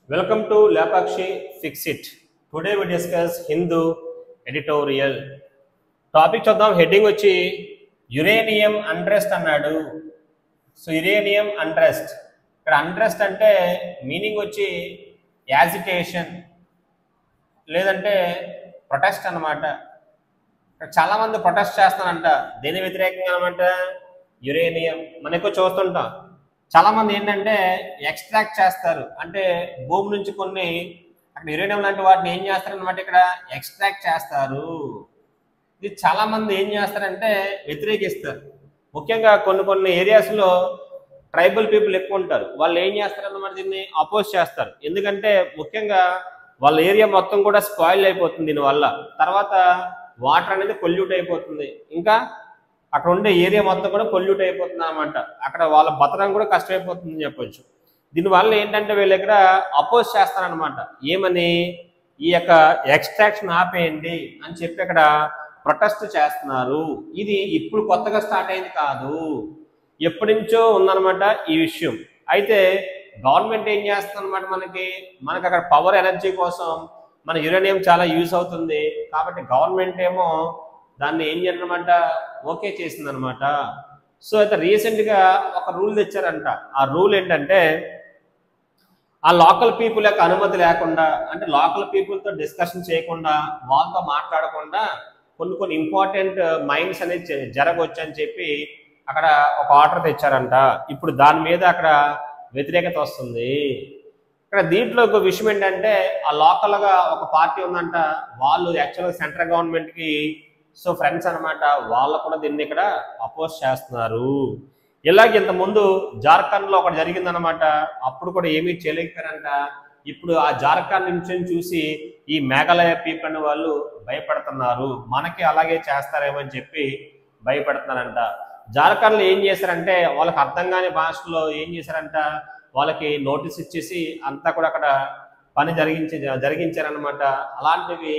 Welcome to Lapakshi Fix It. Today we discuss Hindu editorial. Topic చూద్దాం. Heading వచ్చి uranium unrest అన్నాడు. So uranium unrest, ఇక్కడ unrest అంటే meaning వచ్చి agitation లేదంటే ప్రొటెస్ట్ అన్నమాట. ఇక్కడ చాలా మంది ప్రొటెస్ట్ చేస్తానంట. దేని వ్యతిరేకంగా అనమాట? యురేనియం. మనకు చూస్తుంటాం చాలా మంది ఏంటంటే ఎక్స్ట్రాక్ట్ చేస్తారు, అంటే భూమి నుంచి కొన్ని అక్కడ యురేనియం లాంటి వాటిని ఏం చేస్తారు అనమాట, ఇక్కడ ఎక్స్ట్రాక్ట్ చేస్తారు. ఇది చాలా మంది ఏం చేస్తారంటే వ్యతిరేకిస్తారు. ముఖ్యంగా కొన్ని ఏరియాస్లో ట్రైబల్ పీపుల్ ఎక్కువ ఉంటారు. వాళ్ళు ఏం చేస్తారన్నమాట, దీన్ని అపోజ్ చేస్తారు. ఎందుకంటే ముఖ్యంగా వాళ్ళ ఏరియా మొత్తం కూడా స్పాయిల్ అయిపోతుంది దీనివల్ల. తర్వాత వాటర్ అనేది పొల్యూట్ అయిపోతుంది, ఇంకా అక్కడ ఉండే ఏరియా మొత్తం కూడా పొల్యూట్ అయిపోతుంది అనమాట. అక్కడ వాళ్ళ బతకడం కూడా కష్టమైపోతుందని చెప్పొచ్చు. దీనివల్ల ఏంటంటే వీళ్ళు ఇక్కడ అపోజ్ చేస్తారనమాట. ఏమని? ఈ యొక్క ఎక్స్ట్రాక్షన్ ఆపేయండి అని చెప్పి అక్కడ ప్రొటెస్ట్ చేస్తున్నారు. ఇది ఇప్పుడు కొత్తగా స్టార్ట్ అయింది కాదు, ఎప్పటి నుంచో ఉందన్నమాట ఈ విషయం. అయితే గవర్నమెంట్ ఏం చేస్తుందన్నమాట, మనకి అక్కడ పవర్ ఎనర్జీ కోసం మన యురేనియం చాలా యూజ్ అవుతుంది కాబట్టి గవర్నమెంట్ ఏమో దాన్ని ఏం చేయాలన్నమాట, ఓకే చేసిందనమాట. సో అయితే రీసెంట్గా ఒక రూల్ తెచ్చారంట. ఆ రూల్ ఏంటంటే ఆ లోకల్ పీపుల్ యొక్క అనుమతి లేకుండా, అంటే లోకల్ పీపుల్తో డిస్కషన్ చేయకుండా, వాళ్ళతో మాట్లాడకుండా కొన్ని ఇంపార్టెంట్ మైన్స్ అనేది జరగవచ్చు అని చెప్పి అక్కడ ఒక ఆర్డర్ తెచ్చారంట. ఇప్పుడు దాని మీద అక్కడ వ్యతిరేకత వస్తుంది. ఇక్కడ దీంట్లో ఒక విషయం ఏంటంటే ఆ లోకల్గా ఒక పార్టీ ఉందంట, వాళ్ళు యాక్చువల్గా సెంట్రల్ గవర్నమెంట్కి సో ఫ్రెండ్స్ అనమాట. వాళ్ళు కూడా దీన్ని ఇక్కడ అపోజ్ చేస్తున్నారు. ఇలాగ ఇంతకుముందు జార్ఖండ్లో ఒకటి జరిగిందనమాట. అప్పుడు కూడా ఏమీ చేయలేకపోయారంట. ఇప్పుడు ఆ జార్ఖండ్ నుంచి చూసి ఈ మేఘాలయ పీపుల్ అనే వాళ్ళు భయపడుతున్నారు, మనకి అలాగే చేస్తారేమో అని చెప్పి భయపడుతున్నారంట. జార్ఖండ్లో ఏం చేశారంటే వాళ్ళకి అర్థం కాని భాషలో ఏం చేశారంట, వాళ్ళకి నోటీస్ ఇచ్చేసి అంతా కూడా అక్కడ పని జరిగించారనమాట. అలాంటివి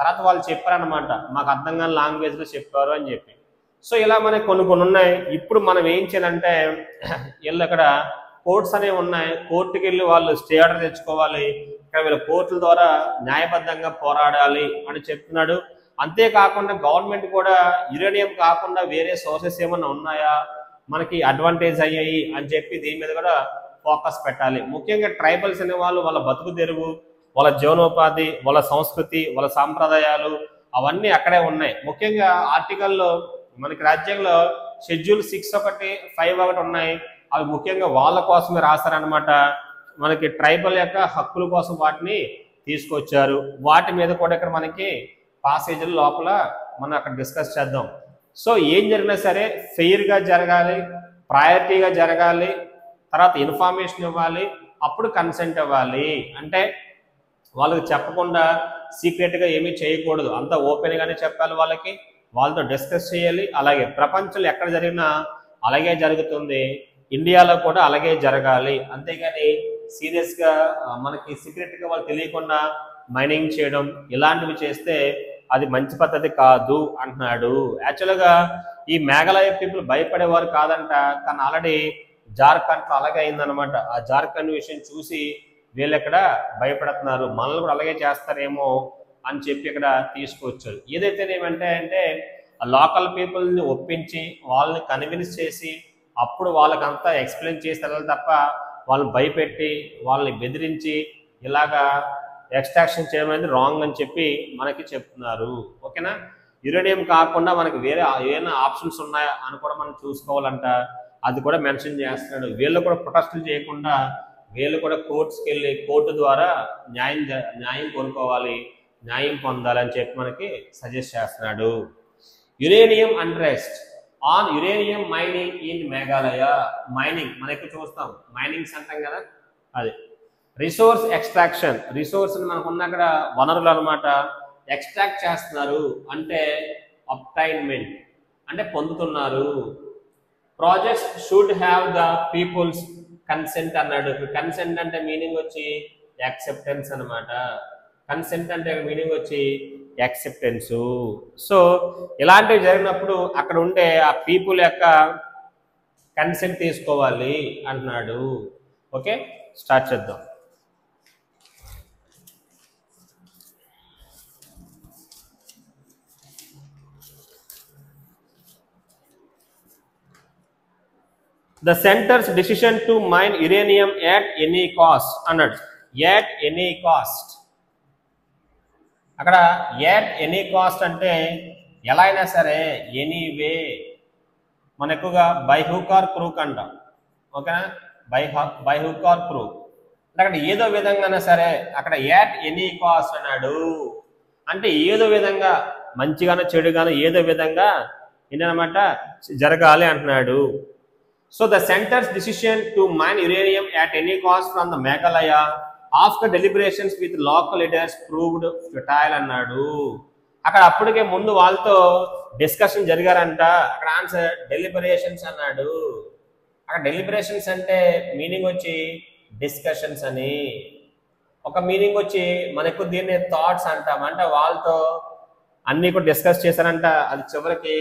తర్వాత వాళ్ళు చెప్పారనమాట, మాకు అర్థం కాని లాంగ్వేజ్లో చెప్పారు అని చెప్పి. సో ఇలా మనకి కొన్ని ఉన్నాయి. ఇప్పుడు మనం ఏం చేయాలంటే వీళ్ళు అక్కడ కోర్ట్స్ అనేవి ఉన్నాయి, కోర్టుకి వెళ్ళి వాళ్ళు స్టే ఆర్డర్ తెచ్చుకోవాలి. ఇక్కడ వీళ్ళ కోర్టుల ద్వారా న్యాయబద్ధంగా పోరాడాలి అని చెప్తున్నాడు. అంతేకాకుండా గవర్నమెంట్ కూడా యురేనియం కాకుండా వేరే సోర్సెస్ ఏమన్నా ఉన్నాయా మనకి అడ్వాంటేజ్ అయ్యాయి అని చెప్పి దీని మీద కూడా ఫోకస్ పెట్టాలి. ముఖ్యంగా ట్రైబల్స్ అనే వాళ్ళు వాళ్ళ బతుకు తెరువు, వాళ్ళ జీవనోపాధి, వాళ్ళ సంస్కృతి, వాళ్ళ సాంప్రదాయాలు అవన్నీ అక్కడే ఉన్నాయి. ముఖ్యంగా ఆర్టికల్లో మనకి రాజ్యాంగంలో షెడ్యూల్ 6 ఒకటి 5 ఒకటి ఉన్నాయి. అవి ముఖ్యంగా వాళ్ళ కోసమే రాస్తారనమాట. మనకి ట్రైబల్ యొక్క హక్కుల కోసం వాటిని తీసుకొచ్చారు. వాటి మీద కూడా ఇక్కడ మనకి పాసేజీల లోపల మనం అక్కడ డిస్కస్ చేద్దాం. సో ఏం జరిగినా సరే ఫెయిర్గా జరగాలి, ప్రయారిటీగా జరగాలి, తర్వాత ఇన్ఫర్మేషన్ ఇవ్వాలి, అప్పుడు కన్సెంట్ ఇవ్వాలి. అంటే వాళ్ళకి చెప్పకుండా సీక్రెట్గా ఏమీ చేయకూడదు, అంతా ఓపెన్గానే చెప్పాలి వాళ్ళకి, వాళ్ళతో డిస్కస్ చేయాలి. అలాగే ప్రపంచంలో ఎక్కడ జరిగినా అలాగే జరుగుతుంది, ఇండియాలో కూడా అలాగే జరగాలి. అంతేగాని సీరియస్గా మనకి సీక్రెట్గా వాళ్ళు తెలియకుండా మైనింగ్ చేయడం ఇలాంటివి చేస్తే అది మంచి పద్ధతి కాదు అంటున్నాడు. యాక్చువల్గా ఈ మేఘాలయ పీపుల్ భయపడేవారు కాదంట, కానీ ఆల్రెడీ జార్ఖండ్లో అలాగే అయిందనమాట. ఆ జార్ఖండ్ విషయం చూసి వీళ్ళు ఇక్కడ భయపడుతున్నారు, మనల్ని కూడా అలాగే చేస్తారేమో అని చెప్పి ఇక్కడ తీసుకొచ్చారు. ఏదైతేనేమంటే ఆ లోకల్ పీపుల్ని ఒప్పించి వాళ్ళని కన్విన్స్ చేసి అప్పుడు వాళ్ళకంతా ఎక్స్ప్లెయిన్ చేస్తారు తప్ప వాళ్ళని భయపెట్టి వాళ్ళని బెదిరించి ఇలాగా ఎక్స్ట్రాక్షన్ చేయడం అనేది రాంగ్ అని చెప్పి మనకి చెప్తున్నారు. ఓకేనా? యురేనియం కాకుండా మనకి వేరే ఏమైనా ఆప్షన్స్ ఉన్నాయా అని కూడా మనం చూసుకోవాలంట. అది కూడా మెన్షన్ చేస్తున్నాడు. వీళ్ళు కూడా ప్రొటెస్టులు చేయకుండా వీళ్ళు కూడా కోర్ట్స్కి వెళ్ళి కోర్టు ద్వారా న్యాయం కొనుక్కోవాలి, న్యాయం పొందాలని చెప్పి మనకి సజెస్ట్ చేస్తున్నాడు. Uranium unrest on uranium mining in Meghalaya. Mining మనకి చూస్తాం, మైనింగ్స్ అంటాం కదా, అది రిసోర్స్ ఎక్స్ట్రాక్షన్. రిసోర్స్ మనకున్న అక్కడ వనరులు అనమాట, ఎక్స్ట్రాక్ట్ చేస్తున్నారు అంటే అబ్టైన్మెంట్ అంటే పొందుతున్నారు. Projects should have the people's consent అన్నాడు. కన్సెంట్ అంటే మీనింగ్ వచ్చి యాక్సెప్టెన్స్ అనమాట. కన్సెంట్ అంటే మీనింగ్ వచ్చి యాక్సెప్టెన్స్. సో ఇలాంటివి జరిగినప్పుడు అక్కడ ఉండే ఆ పీపుల్ యొక్క కన్సెంట్ తీసుకోవాలి అంటున్నాడు. ఓకే, స్టార్ట్ చేద్దాం. The centre's decision to mine uranium at any cost అన్నాడు. ఎట్ ఎనీ కాస్ట్, అక్కడ ఎట్ ఎనీ కాస్ట్ అంటే ఎలా అయినా సరే, ఎనీవే. మన ఎక్కువగా బై హుక్ ఆర్ క్రూక్ అంటాం, ఓకేనా, బై హుక్ ఆర్ క్రూక్. అక్కడ ఏదో విధంగా సరే, అక్కడ ఎట్ ఎనీ కాస్ట్ అన్నాడు అంటే ఏదో విధంగా, మంచిగానో చెడుగానో ఏదో విధంగా ఏంటనమాట జరగాలి అంటున్నాడు. So the centre's decision to mine uranium at any cost from the Meghalaya after deliberations with local leaders proved futile అన్నాడు. అక్కడ అప్పటికే ముందు వాళ్ళతో డిస్కషన్ జరిగారంట. అక్కడ ఆన్సర్ డెలిబరేషన్స్ అన్నాడు. అక్కడ డెలిబరేషన్స్ అంటే మీనింగ్ వచ్చి డిస్కషన్స్ అని, ఒక మీనింగ్ వచ్చి మనకు దీన్ని థాట్స్ అంటాం. అంటే వాళ్ళతో అన్ని కూడా డిస్కస్ చేశారంట, అది చివరికి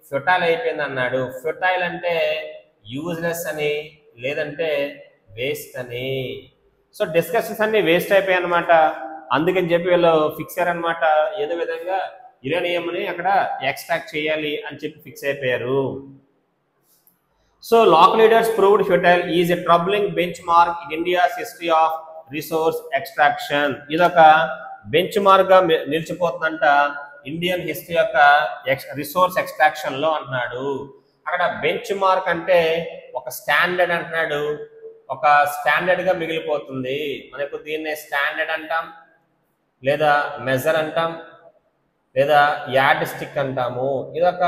ఫ్యూటైల్ అయిపోయింది అన్నాడు. ఫ్యూటైల్ అంటే యూజ్లెస్ అని, లేదంటే వేస్ట్ అని. సో డిస్కషన్స్ అన్ని వేస్ట్ అయిపోయాయి అనమాట. అందుకని చెప్పి వీళ్ళు ఫిక్స్ అయ్యారనమాట, ఏదో విధంగా యురేనియంని అక్కడ ఎక్స్ట్రాక్ట్ చేయాలి అని చెప్పి ఫిక్స్ అయిపోయారు. So local leaders proved futile is a troubling bench mark in India's history of resource extraction. ఇదొక బెంచ్ మార్క్ గా నిలిచిపోతుందంట ఇండియన్ హిస్టరీ యొక్క రిసోర్స్ ఎక్స్ట్రాక్షన్ లో అంటున్నాడు. అక్కడ బెంచ్ మార్క్ అంటే ఒక స్టాండర్డ్ అంటున్నాడు, ఒక స్టాండర్డ్ గా మిగిలిపోతుంది. మనకు దీన్ని స్టాండర్డ్ అంటాం, లేదా మెజర్ అంటాం, లేదా యార్డ్ స్టిక్ అంటాము. ఇదొక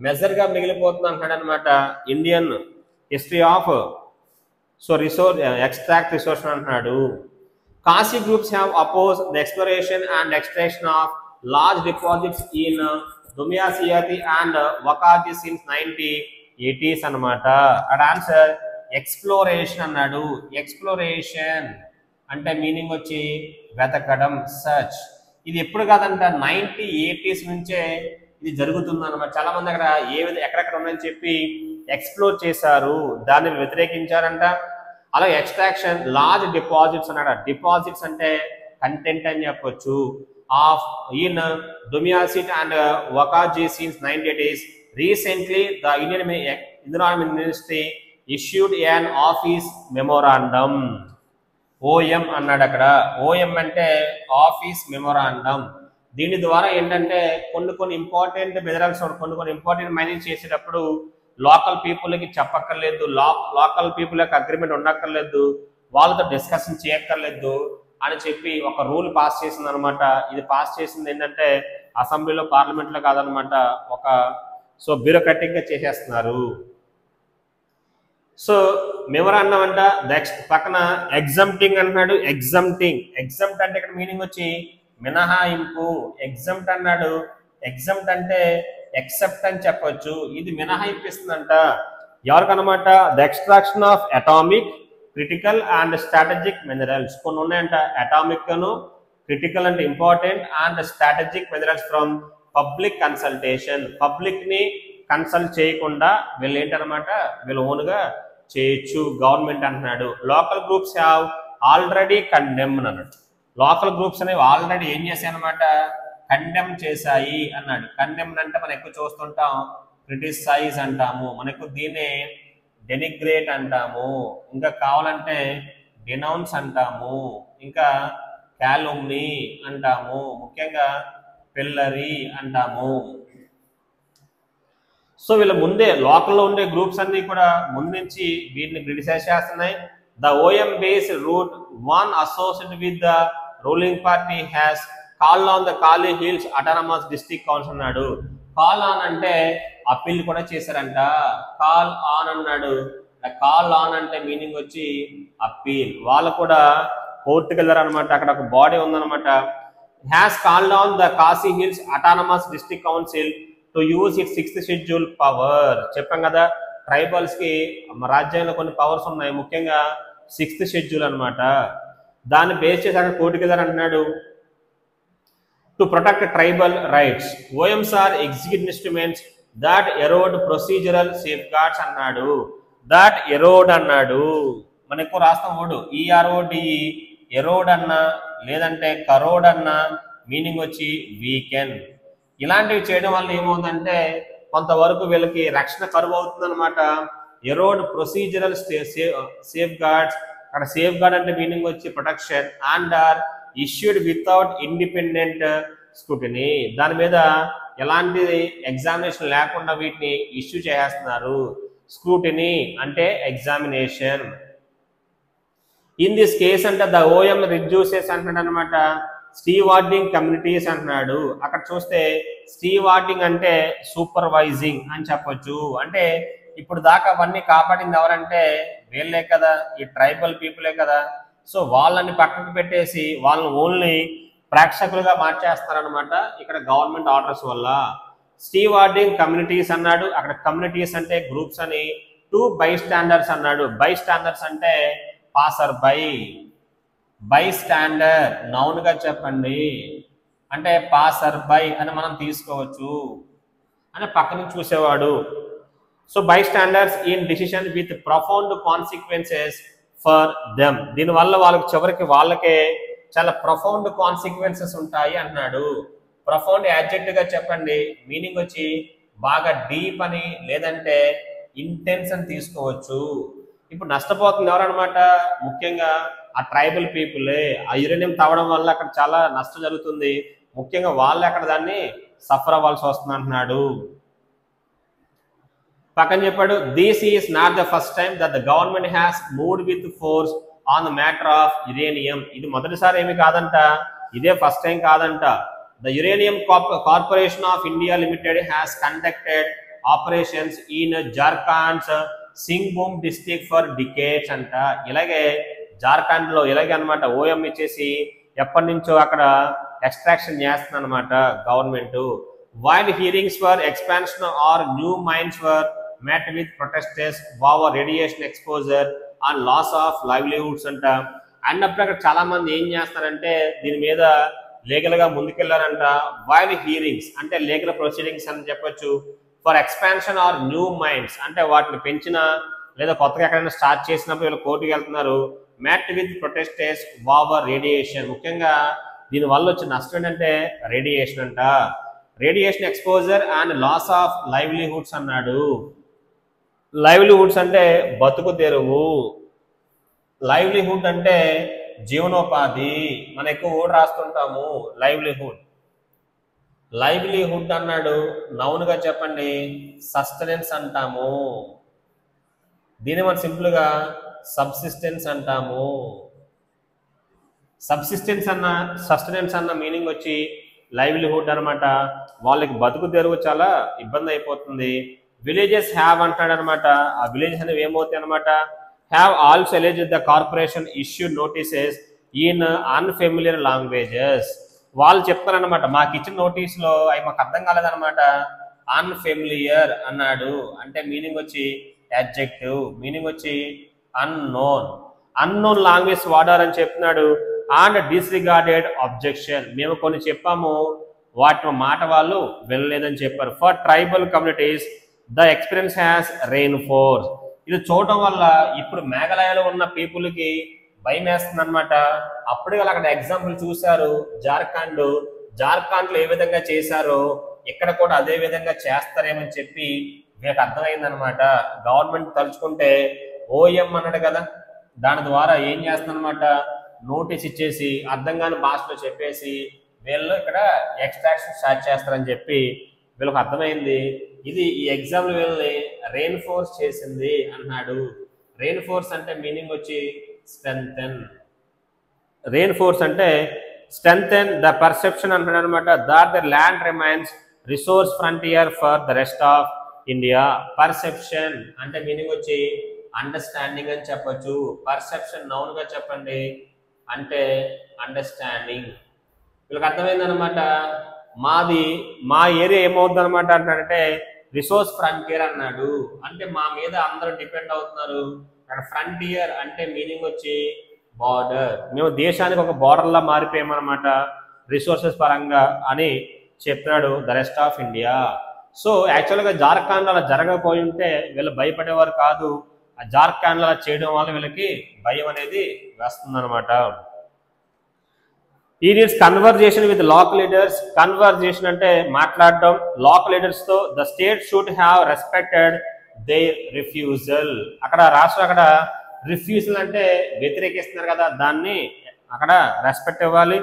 మెజర్ గా మిగిలిపోతుంది అంటున్నాడు అనమాట Indian history of so resource extract resource అంటున్నాడు. కాశీ groups have oppose the exploration and extraction of large deposits in దుమియాసియాతి అండ్ వకాజీ సిన్స్ 1980s అనమాట. అక్కడ ఆన్సర్ ఎక్స్ప్లోరేషన్ అన్నాడు. ఎక్స్ప్లోరేషన్ అంటే మీనింగ్ వచ్చి వెతకడం, సర్చ్. ఇది ఎప్పుడు కాదంట, 1980s నుంచే ఇది జరుగుతుంది అనమాట. చాలా మంది అక్కడ ఎక్కడెక్కడ ఉన్నాయని చెప్పి ఎక్స్ప్లోర్ చేశారు, దాన్ని వ్యతిరేకించారంట. అలాగే ఎక్స్ట్రాక్షన్ లార్జ్ డిపాజిట్స్ అన్నాడు. డిపాజిట్స్ అంటే కంటెంట్ అని చెప్పొచ్చు. ఆఫ్ ఇన్ దుమియాసిట్ అండ్ వకాజీ since 1980s. Recently the Indian environment ministry issued an office memorandum. OM అన్నాడు అక్కడ. ఓఎం అంటే ఆఫీస్ మెమోరాండం. దీని ద్వారా ఏంటంటే కొన్ని ఇంపార్టెంట్ మినరల్స్, కొన్ని ఇంపార్టెంట్ మైనింగ్ చేసేటప్పుడు లోకల్ పీపుల్కి చెప్పక్కర్లేదు, లోకల్ పీపుల్ యొక్క అగ్రిమెంట్ ఉండక్కర్లేదు, వాళ్ళతో డిస్కషన్ చేయక్కర్లేదు అని చెప్పి ఒక రూల్ పాస్ చేసింది అనమాట. ఇది పాస్ చేసింది ఏంటంటే అసెంబ్లీలో, పార్లమెంట్లో కాదనమాట, ఒక బ్యూరోక్రాటిక్ గా చేసేస్తున్నారు. సో మెమోరాండం అంట. నెక్స్ట్ పక్కన ఎగ్జంప్టింగ్ అంటున్నాడు. ఎగ్జంప్ట్ అంటే ఇక్కడ మీనింగ్ వచ్చి మినహాయింపు. ఎగ్జంప్ట్ అన్నాడు. ఎగ్జంప్ట్ అంటే ఎక్సెప్ట్ అని చెప్పొచ్చు. ఇది మినహాయింపిస్తుందంట ఎవరికనమాట, the extraction of atomic, critical and strategic minerals. కొన్ని ఉన్నాయంట, అటామిక్ అను, క్రిటికల్ అంటే important, and strategic minerals from public consultation. Public ని కన్సల్ట్ చేయకుండా వీళ్ళు ఏంటనమాట, వీళ్ళు ఓన్గా చేయొచ్చు, గవర్నమెంట్ అంటున్నాడు. Local groups have already condemned అన్నాడు. లోకల్ గ్రూప్స్ అనేవి ఆల్రెడీ ఏం చేశాయి అనమాట, కండెమ్ చేశాయి అన్నాడు. కండెమ్డ్ అంటే మనం ఎక్కువ చూస్తుంటాం క్రిటిసైజ్ అంటాము, మనకు దీన్ని డెనిగ్రేట్ అంటాము, ఇంకా కావాలంటే డినౌన్స్ అంటాము, ఇంకా క్యాలుమ్నీ అంటాము, ముఖ్యంగా పిల్లరీ అంటాము. సో వీళ్ళ ముందే లోకల్లో ఉండే గ్రూప్స్ అన్ని కూడా ముందు నుంచి వీటిని క్రిటిసైజ్ చేస్తున్నాయి. The OM based root one associated with the ruling party has call on the Kali hills autonomous district council అన్నాడు. కాల్ ఆన్ అంటే అప్పీల్ కూడా చేశారంట. కాల్ ఆన్ అన్నాడు. కాల్ ఆన్ అంటే మీనింగ్ వచ్చి అప్పీల్. వాళ్ళు కూడా కోర్టుకు వెళ్ళారు అనమాట. అక్కడ ఒక బాడీ ఉందన్నమాట. Has called on the Kashi hills autonomous district council to use it 6th schedule power. చెప్పాం కదా, ట్రైబల్స్ కి రాజ్యాంగంలో కొన్ని పవర్స్ ఉన్నాయి, ముఖ్యంగా 6th షెడ్యూల్ అనమాట. దాన్ని బేస్ చేసి అక్కడ కోర్టుకు వెళ్ళారు అంటున్నాడు. To protect tribal rights. OMs are executive instruments that erode procedural safeguards అన్నాడు. దాట్ ఎరోడ్ అన్నాడు. మన ఎక్కువ రాస్తాం ఓడు, ఈఆర్ఓడి, ఎరోడ్ అన్నా లేదంటే కరోడ్ అన్నా మీనింగ్ వచ్చి వీకెన్. ఇలాంటివి చేయడం వల్ల ఏమవుతుందంటే కొంతవరకు వీళ్ళకి రక్షణ కరువు అవుతుంది అనమాట. ఎరోడ్ ప్రొసీజరల్ సేఫ్ గార్డ్స్, అక్కడ సేఫ్ గార్డ్ అంటే మీనింగ్ వచ్చి protection, and are issued without independent scrutiny, దాని మీద ఎలాంటి ఎగ్జామినేషన్ లేకుండా వీటిని ఇష్యూ చేస్తున్నారు. స్క్రూటినీ అంటే ఎగ్జామినేషన్. ఇన్ దిస్ కేస్ అంటే ద ఓఎం రిడ్యూసెస్ అంటున్నాడు అనమాట స్టీవార్డింగ్ కమ్యూనిటీస్ అంటున్నాడు. అక్కడ చూస్తే స్టీవార్డింగ్ అంటే సూపర్వైజింగ్ అని చెప్పొచ్చు. అంటే ఇప్పుడు దాకా అవన్నీ కాపాడింది ఎవరంటే వీళ్ళే కదా, ఈ ట్రైబల్ పీపులే కదా. సో వాళ్ళని పక్కకు పెట్టేసి వాళ్ళని ఓన్లీ ప్రేక్షకులుగా మార్చేస్తారనమాట ఇక్కడ గవర్నమెంట్ ఆర్డర్స్ వల్ల. స్టీవార్డింగ్ కమ్యూనిటీస్ అన్నాడు, అక్కడ కమ్యూనిటీస్ అంటే గ్రూప్స్ అని. 2 బై స్టాండర్డ్స్ అన్నాడు. బై స్టాండర్డ్స్ అంటే passer by. By standard noun గా చెప్పండి అంటే పాసర్ బై అని మనం తీసుకోవచ్చు, అని పక్క నుంచి చూసేవాడు. So by standards in decision with profound consequences for them, దీనివల్ల వాళ్ళకి చివరికి వాళ్ళకే చాలా ప్రొఫౌండ్ కాన్సిక్వెన్సెస్ ఉంటాయి అన్నాడు. ప్రొఫౌండ్ యాడ్జెక్టివ్ గా చెప్పండి, మీనింగ్ వచ్చి బాగా డీప్ అని లేదంటే ఇంటెన్స్ అని తీసుకోవచ్చు. ఇప్పుడు నష్టపోతుంది ఎవరనమాట, ముఖ్యంగా ఆ ట్రైబల్ పీపులే. ఆ యురేనియం తవ్వడం వల్ల అక్కడ చాలా నష్టం జరుగుతుంది, ముఖ్యంగా వాళ్ళు అక్కడ దాన్ని సఫర్ అవ్వాల్సి వస్తుంది అంటున్నాడు. పక్కన చెప్పాడు this is not the first time that the government has moved with force on the matter of uranium. ఇది మొదటిసారి ఏమి కాదంట, ఇదే ఫస్ట్ టైం కాదంట. The uranium corporation of India limited has conducted operations in జార్ఖండ్స్ సింగ్భూమ్ డిస్ట్రిక్ట్ ఫర్ డికేట్స్ అంట. ఇలాగే జార్ఖండ్ లో ఇలాగే అనమాట ఓఎం ఇచ్చేసి ఎప్పటి నుంచో అక్కడ ఎక్స్ట్రాక్షన్ చేస్తుంది అనమాట government. Wild hearings for expansion or new mines for met with protesters over radiation exposure and loss of livelihoods అంట. అన్నప్పుడు అక్కడ చాలా మంది ఏం చేస్తారంటే దీని మీద లీగల్ గా ముందుకెళ్లారంట. వైల్డ్ హియరింగ్స్ అంటే లీగల్ ప్రొసీడింగ్స్ అని చెప్పొచ్చు. For expansion or new mines అంటే వాటిని పెంచిన లేదా కొత్తగా ఎక్కడైనా స్టార్ట్ చేసినప్పుడు వీళ్ళు కోర్టుకి వెళ్తున్నారు. met with protesters over radiation, ముఖ్యంగా దీని వల్ల వచ్చే నష్టం ఏంటంటే రేడియేషన్ అంట. Radiation exposure and loss of livelihoods అన్నాడు. లైవ్లీహుడ్స్ అంటే బతుకు తెరువు, లైవ్లీహుడ్ అంటే జీవనోపాధి. మనం ఎక్కువ వర్డ్ రాస్తుంటాము లైవ్లీహుడ్. లైవ్లీహుడ్ అన్నాడు నౌన్ గా చెప్పండి సస్టెనెన్స్ అంటాము. దీన్ని మనం సింపుల్ గా సబ్సిస్టెన్స్ అంటాము. సబ్సిస్టెన్స్ అన్న సస్టెనెన్స్ అన్న మీనింగ్ వచ్చి లైవ్లీహుడ్ అనమాట. వాళ్ళకి బతుకు తెరువు చాలా ఇబ్బంది అయిపోతుంది. విలేజెస్ హ్యావ్ అంటాడు అనమాట. ఆ విలేజెస్ అనేవి ఏమవుతాయి అనమాట, have also ఎలిజ్డ్ the corporation issue notices in unfamiliar languages. వాళ్ళు చెప్తారనమాట మాకు ఇచ్చిన నోటీస్ లో అవి మాకు అర్థం కాలేదనమాట. అన్ఫెమిలియర్ అన్నాడు అంటే మీనింగ్ వచ్చి యాడ్జెక్టివ్, మీనింగ్ వచ్చి అన్నోన్. అన్నోన్ లాంగ్వేజ్ వాడారని చెప్తున్నాడు. అండ్ డిస్రిగార్డెడ్ అబ్జెక్షన్, మేము కొన్ని చెప్పాము వాటి మాట వాళ్ళు వెళ్ళలేదని చెప్పారు. For tribal communities the experience has reinforce, ఇది చూడటం వల్ల ఇప్పుడు మేఘాలయలో ఉన్న పీపుల్కి భయం వేస్తుంది అనమాట. అప్పుడే వాళ్ళు అక్కడ ఎగ్జాంపుల్ చూశారు జార్ఖండ్ లో ఏ విధంగా చేశారో ఇక్కడ కూడా అదే విధంగా చేస్తారేమని చెప్పి వీళ్ళకి అర్థమైందనమాట. గవర్నమెంట్ తలుచుకుంటే ఓఎం అన్నాడు కదా, దాని ద్వారా ఏం చేస్తుందన్నమాట నోటీస్ ఇచ్చేసి అర్థం కాని భాషలో చెప్పేసి వీళ్ళు ఇక్కడ ఎక్స్ట్రాక్షన్ స్టార్ట్ చేస్తారని చెప్పి వీళ్ళకి అర్థమైంది. ఇది ఈ ఎగ్జామ్ వీళ్ళని రెయిన్ఫోర్స్ చేసింది అన్నాడు. రెయిన్ఫోర్స్ అంటే మీనింగ్ వచ్చి స్ట్రెంథెన్. రెయిన్ఫోర్స్ అంటే స్ట్రెంథెన్ ద పర్సెప్షన్ అంటాడు అనమాట that the land remains resource frontier for the rest of India. Perception అంటే మీనింగ్ వచ్చి అండర్స్టాండింగ్ అని చెప్పొచ్చు. పర్సెప్షన్ నౌన్ గా చెప్పండి అంటే అండర్స్టాండింగ్. వీళ్ళకి అర్థమైందనమాట మా ఏరియా ఏమవుతుంది అనమాట అంటే రిసోర్స్ ఫ్రంటియర్ అన్నాడు. అంటే మా మీద అందరూ డిపెండ్ అవుతున్నారు. అక్కడ ఫ్రంటియర్ అంటే మీనింగ్ వచ్చి బార్డర్, మేము దేశానికి ఒక బార్డర్ లా మారిపోయామన్నమాట రిసోర్సెస్ పరంగా అని చెప్తున్నాడు the rest of India. So యాక్చువల్గా జార్ఖండ్ అలా జరగకపోయి ఉంటే వీళ్ళు భయపడేవారు కాదు. ఆ జార్ఖండ్ అలా చేయడం వల్ల వీళ్ళకి భయం అనేది వస్తుందన్నమాట. ఈ needs conversation with local leaders. Conversation అంటే మాట్లాడడం లోకల్ లీడర్స్ తో. The state should have respected their refusal. అక్కడ రాష్ట్రం అక్కడ రిఫ్యూజల్ అంటే వ్యతిరేకిస్తున్నారు కదా, దాన్ని అక్కడ రెస్పెక్ట్ ఇవ్వాలి.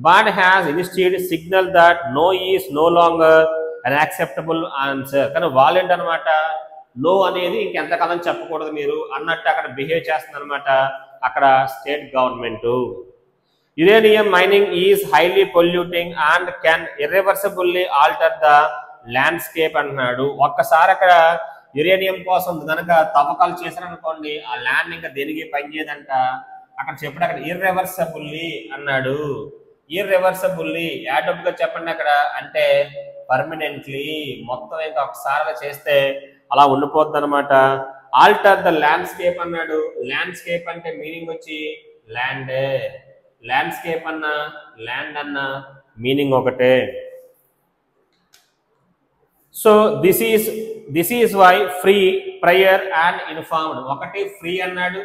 But has instead signal that no is no longer unacceptable answer. కానీ వాళ్ళు ఏంటనమాట, నో అనేది ఇంకెంతకాలం చెప్పకూడదు మీరు అన్నట్టు అక్కడ బిహేవ్ చేస్తుంది అనమాట అక్కడ state government. Uranium mining is highly polluting and can irreversibly alter the landscape అంటున్నాడు. ఒక్కసారి అక్కడ యురేనియం కోసం కనుక తవ్వకాలు చేశారనుకోండి, ఆ ల్యాండ్ ఇంకా దేనికి పనిచేయదంట. అక్కడ చెప్పాడు అక్కడ ఇర్రివర్సిబుల్లీ అన్నాడు. ఇర్రివర్సిబుల్లీ యాడబ్గా చెప్పండి అక్కడ అంటే పర్మనెంట్లీ, మొత్తం ఇంకా ఒకసారి చేస్తే అలా ఉండిపోద్ది అనమాట. ఆల్టర్ ద ల్యాండ్స్కేప్ అన్నాడు. ల్యాండ్స్కేప్ అంటే మీనింగ్ వచ్చి ల్యాండ్, ల్యాండ్స్కేప్ అన్న ల్యాండ్ అన్న మీనింగ్ ఒకటే. So this is why free, prior and informed. ఒకటి ఫ్రీ అన్నాడు,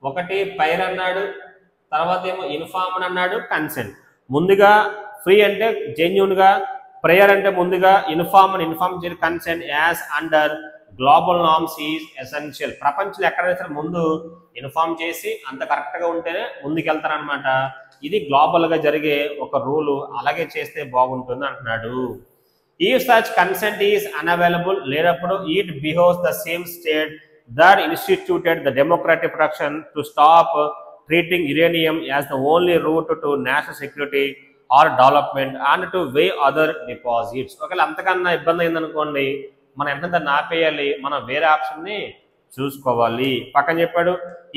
ఒకటి ప్రయర్ అన్నాడు, తర్వాత ఏమో ఇన్ఫార్మ్డ్ అన్నాడు, కన్సెంట్. ముందుగా ఫ్రీ అంటే జెన్యూన్ గా, ప్రేయర్ అంటే ముందుగా ఇన్ఫార్మ్ చేయాలి, consent as under global norms is essential. ప్రపంచంలో ఎక్కడైనా సరే ముందు ఇన్ఫార్మ్ చేసి అంత కరెక్ట్ గా ఉంటేనే ముందుకెళ్తారనమాట. ఇది గ్లోబల్ గా జరిగే ఒక రూలు, అలాగే చేస్తే బాగుంటుంది అంటున్నాడు. If such consent is unavailable, లేనప్పుడు it behoves the same state that instituted the democratic protection to stop treating uranium as the only route to national security or development and to weigh other deposits. ఒకవేళ అంతకన్నా ఇబ్బంది అయిందనుకోండి, మనం ఎంత ఆపేయాలి, మనం వేరే ఆప్షన్ ని చూసుకోవాలి. పక్కన చెప్పాడు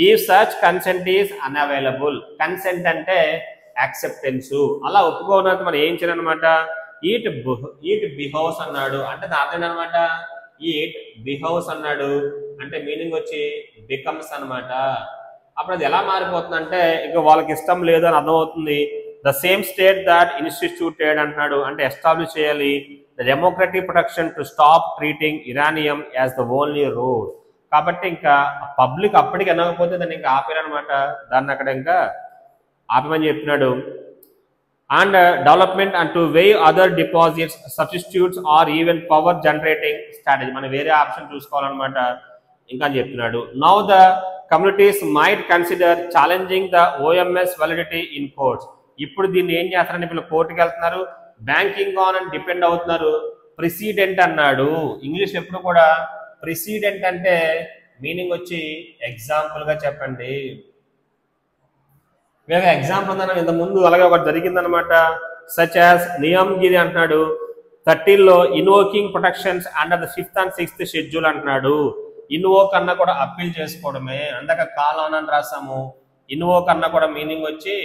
if such consent is unavailable. Consent అంటే యాక్సెప్టెన్స్, అలా ఒప్పుకోవడానికి మనం ఏం చేయాలన్నమాట, ఈట్ బిహౌస్ అన్నాడు అంటే దాని అనమాట. ఈట్ బిహౌస్ అన్నాడు అంటే మీనింగ్ వచ్చి బికమ్స్ అనమాట. అప్పుడు అది ఎలా మారిపోతుంది అంటే ఇక వాళ్ళకి ఇష్టం లేదు అని అర్థమవుతుంది. The same state that instituted అంటున్నాడు అంటే ఎస్టాబ్లిష్ చేయాలి the democratic protection to stop treating uranium as the only route. కాబట్టి ఇంకా పబ్లిక్ అప్పటికి అనకపోతే దాన్ని ఇంకా ఆపేరనమాట, దాన్ని అక్కడ ఇంకా ఆపమని చెప్పినాడు. And development and to weigh other deposits, substitutes or even power generating strategy. మనం వేరే ఆప్షన్ చూసుకోవాలన్నమాట ఇంకా చెప్తున్నాడు. Now the communities might consider challenging the OMS validity in courts. ఇప్పుడు దీన్ని ఏం చేస్తారని వీళ్ళు కోర్టుకి వెళ్తున్నారు, బ్యాంకింగ్ ఆన్ అని డిపెండ్ అవుతున్నారు. ప్రెసిడెంట్ అన్నాడు. ఇంగ్లీష్ ఎప్పుడు కూడా ప్రెసిడెంట్ అంటే మీనింగ్ వచ్చి ఎగ్జాంపుల్ గా చెప్పండి. వేరే ఎగ్జాంపుల్ ఉందన్న ఇంత ముందు అలాగే ఒకటి జరిగిందనమాట. సచ్ యాజ్ నియామ్గిరి అంటున్నాడు 13లో invoking protections under the 5th and 6th schedule అంటున్నాడు. ఇన్వోక్ అన్న కూడా అప్పీల్ చేసుకోవడమే, అందాక కాలాన్ అని రాసాము. ఇన్వోక్ అన్న కూడా మీనింగ్ వచ్చి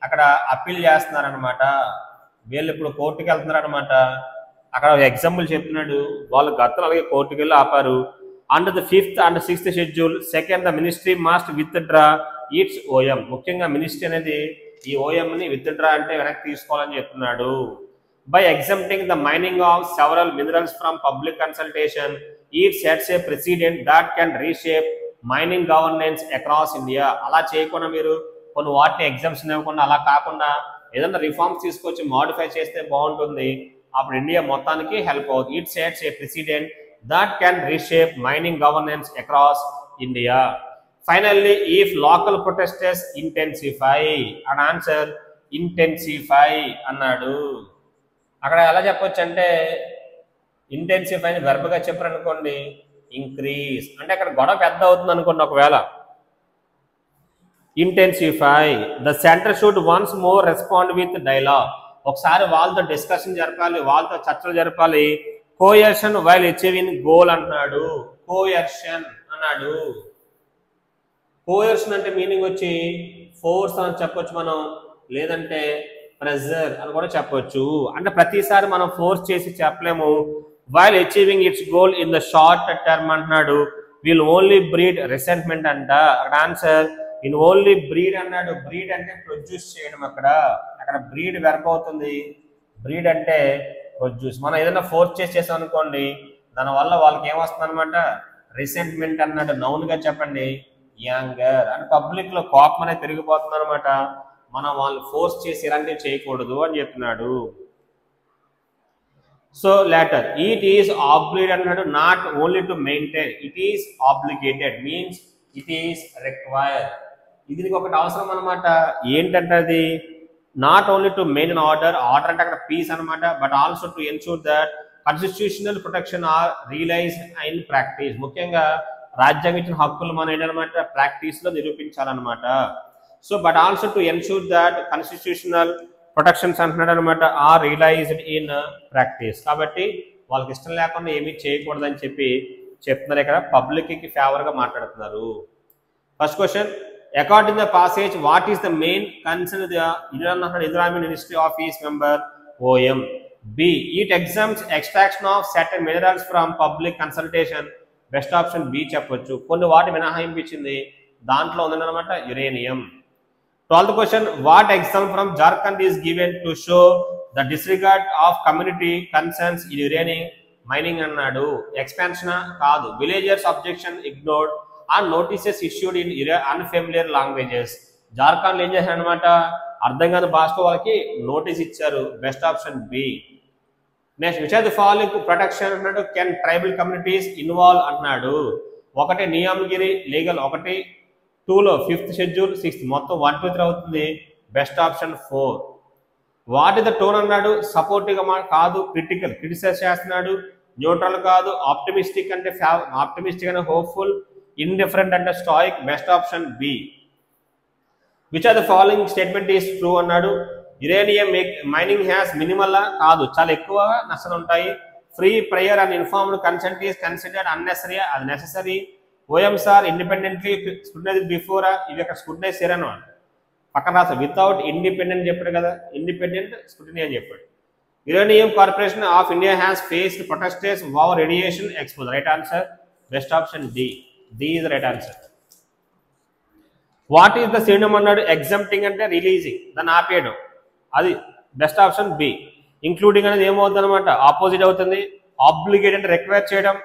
అక్కడ అప్పీల్ చేస్తున్నారనమాట. వీళ్ళు ఇప్పుడు కోర్టుకి వెళ్తున్నారు అనమాట. అక్కడ ఎగ్జాంపుల్ చెప్తున్నాడు, వాళ్ళు గతంలో అలాగే కోర్టుకి వెళ్ళి ఆపారు. Under the 5th and 6th schedule second the ministry must withdraw its OM. ముఖ్యంగా మినిస్ట్రీ అనేది ఈ ఓఎం ని విత్డ్రా అంటే వెనక్కి తీసుకోవాలని చెప్తున్నాడు. By exempting the mining of several minerals from public consultation it sets a precedent that can reshape mining governance across India. అలా చేయకుండా మీరు కొన్ని వాటిని ఎగ్జామ్షన్ ఇవ్వకుండా అలా కాకుండా ఏదైనా రిఫార్మ్స్ తీసుకొచ్చి మాడిఫై చేస్తే బాగుంటుంది, అప్పుడు ఇండియా మొత్తానికి హెల్ప్ అవుతుంది. It sets a president that can reshape mining governance across India. Finally, if local protests intensify, an answer intensify అన్నాడు. అక్కడ ఎలా చెప్పొచ్చు అంటే ఇంటెన్సిఫై అని వెర్బ్ గా చెప్పారు అనుకోండి, ఇంక్రీజ్ అంటే అక్కడ గొడవ పెద్ద అవుతుంది అనుకోండి. ఒకవేళ intensify the centre should once more respond with dialogue. ఒకసారి వాళ్ళతో డిస్కషన్ జరపాలి, వాళ్ళతో చర్చలు జరపాలి. కోయర్షన్ వైల్ అచీవింగ్ గోల్ అంటున్నాడు. కోయర్షన్ అన్నాడు. కోయర్షన్ అంటే మీనింగ్ వచ్చి ఫోర్స్ అని చెప్పొచ్చు మనం, లేదంటే ప్రెజర్ అని కూడా చెప్పొచ్చు. అంటే ప్రతిసారి మనం ఫోర్స్ చేసి చెప్పలేము. While achieving it's goal in the short term అంటున్నాడు. విల్ ఓన్లీ బ్రీడ్ రిసెంట్మెంట్ అంట. అక్కడ ఆన్సర్ ఇన్ ఓన్లీ బ్రీడ్ అన్నాడు. బ్రీడ్ అంటే ప్రొడ్యూస్ చేయడం. అక్కడ బ్రీడ్ వెర్బ్ అవుతుంది. బ్రీడ్ అంటే ప్రొడ్యూస్. మనం ఏదైనా ఫోర్స్ చేసాం అనుకోండి, దానివల్ల వాళ్ళకి ఏమొస్తుంది అనమాట, రిసెంట్మెంట్ అన్నాడు. నౌన్ గా చెప్పండి యాంగర్. అంటే పబ్లిక్ లో కోపం అనేది పెరిగిపోతుంది అనమాట. మనం వాళ్ళు ఫోర్స్ చేసి ఇలాంటివి చేయకూడదు అని చెప్తున్నాడు. So later it is obligated అన్నాడు, not only to maintain, it is obligated means it is required. ఇది ఒకటి అవసరం అనమాట. ఏంటంటే అది not only to maintain order, order అంటే అక్కడ పీస్ అనమాట, but also to ensure that constitutional protection are realized in practice. ముఖ్యంగా రాజ్యాంగం ఇచ్చిన హక్కులు మనం ఏంటనమాట ప్రాక్టీస్ లో నిరూపించాలన్నమాట. So but also to ensure that constitutional protections అంటున్నాడు అనమాట ఆర్ రియలైజ్డ్ ఇన్ ప్రాక్టీస్. కాబట్టి వాళ్ళకి ఇష్టం లేకుండా ఏమీ చేయకూడదని చెప్పి చెప్తున్నారు. ఇక్కడ పబ్లిక్ కి ఫేవర్ గా మాట్లాడుతున్నారు. First question, according the passage what is the main concern the environment ministry of is member OM. B it exempts extraction of certain minerals from public consultation. Best option B చెప్పొచ్చు. కొన్ని వాటి మినహాయింపు ఇచ్చింది, దాంట్లో ఉందన్నమాట uranium. 12th question, what example from Jharkhand is given to show the disregard of community concerns in uranium mining అన్నాడు. Expansion కాదు. Villagers objection ignored on notices issued in unfamiliar languages. Jharkhand ఏం చేశారు అనమాట, అర్థం కాని భాషలో వాళ్ళకి నోటీస్ ఇచ్చారు. Best option B. Next, which are the following protection అన్నాడు కెన్ ట్రైబల్ కమ్యూనిటీస్ ఇన్వాల్వ్ అన్నాడు. ఒకటి నియామగిరి లీగల్, ఒకటి 2లో 5th షెడ్యూల్, 6th, మొత్తం 1, 2, 3 అవుతుంది. Best option 4. What is the tone అన్నాడు, సపోర్టివ్ కాదు, క్రిటికల్ క్రిటిసైజ్ చేస్తున్నాడు, న్యూట్రల్ కాదు, ఆప్టిమిస్టిక్ అంటే ఆప్టిమిస్టిక్ అంటే హోప్ఫుల్, ఇండిఫరెంట్ అంటే stoic. Best option B. Which are the following statement is true అన్నాడు. యురేనియం మైనింగ్ హ్యాస్ మినిమల్ కాదు, చాలా ఎక్కువ నష్టాలు ఉంటాయి. Free prior and informed consent is considered unnecessary, అది necessary. OMs are independently scrutinize before, ఇవి అక్కడ స్క్రూటనైజ్ చేయరని పక్కన రాస్తాడు. వితౌట్ ఇండిపెండెంట్ చెప్పాడు కదా, ఇండిపెండెంట్ స్క్రూటనీ అని చెప్పాడు. Uranium corporation of India has faced protesters wow radiation expose. Right answer best option D. D is right answer. What is the synonym అన్నాడు. ఎగ్జంప్టింగ్ అంటే రిలీజింగ్, దాన్ని ఆపేయడం, అది బెస్ట్ ఆప్షన్ బి. ఇంక్లూడింగ్ అనేది ఏమవుతుంది అనమాట, ఆపోజిట్ అవుతుంది. ఆబ్లిగేట్ అంటే రిక్వైర్ చేయడం,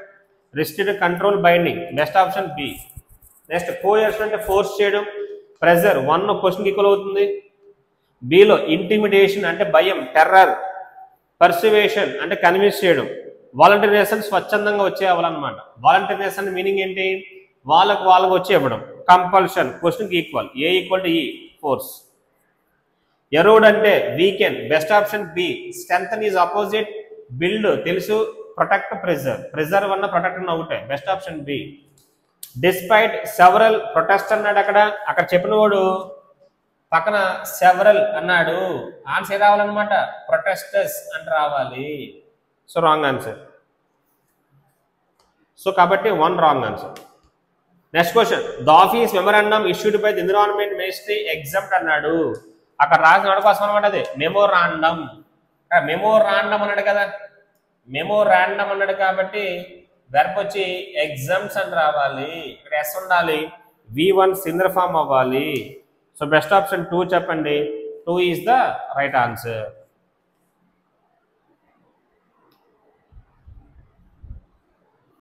restrict control binding. Best option B. Next, coercion అంటే ఫోర్స్ చేయడం, ప్రెజర్ 1 క్వశ్చన్ ఈక్వల్ అవుతుంది. బిలో ఇంటిమిడేషన్ అంటే భయం, టెర్రర్. పర్సువేషన్ అంటే కన్విన్స్ చేయడం. వాలంటీర్నేషన్ స్వచ్ఛందంగా వచ్చే అవ్వాలన్నమాట. వాలంటీర్నేషన్ మీనింగ్ ఏంటి, వాళ్ళకు వచ్చి ఇవ్వడం. కంపల్షన్ క్వశ్చన్కి ఈక్వల్, ఏ ఈక్వల్ టు ఈ ఫోర్స్. ఎరోడ్ అంటే weaken. Best option B. Strengthen is opposite, build తెలుసు, ప్రొటెక్ట్ ప్రిజర్వ్. ప్రిజర్వ్ అన్న ప్రొటెక్ట్ అన్న ఒకటే. Best option B. Despite several protest అన్నాడు. అక్కడ చెప్పిన వాడు పక్కన సెవరల్ అన్నాడు. ఆన్సర్ ఏది రావాలన్నమాట, ప్రొటెస్టర్స్ అంటే రావాలి. So wrong answer. సో కాబట్టి 1 wrong answer. Next question, the office memorandum issued by the environment ministry exempt అన్నాడు. అక్కడ రాసిన కోసం అనమాట అది మెమోరాండమ్. మెమోరాండమ్ అన్నాడు కదా, మెమోరాండమ్ అన్నాడు కాబట్టి వెర్బ్ వచ్చి ఎగ్జామ్స్ అని రావాలి. ఇక్కడ ఎస్ ఉండాలి, V1 సింగులర్ ఫామ్ అవ్వాలి. సో బెస్ట్ ఆప్షన్ 2 చెప్పండి. 2 ఈజ్ ద రైట్ ఆన్సర్.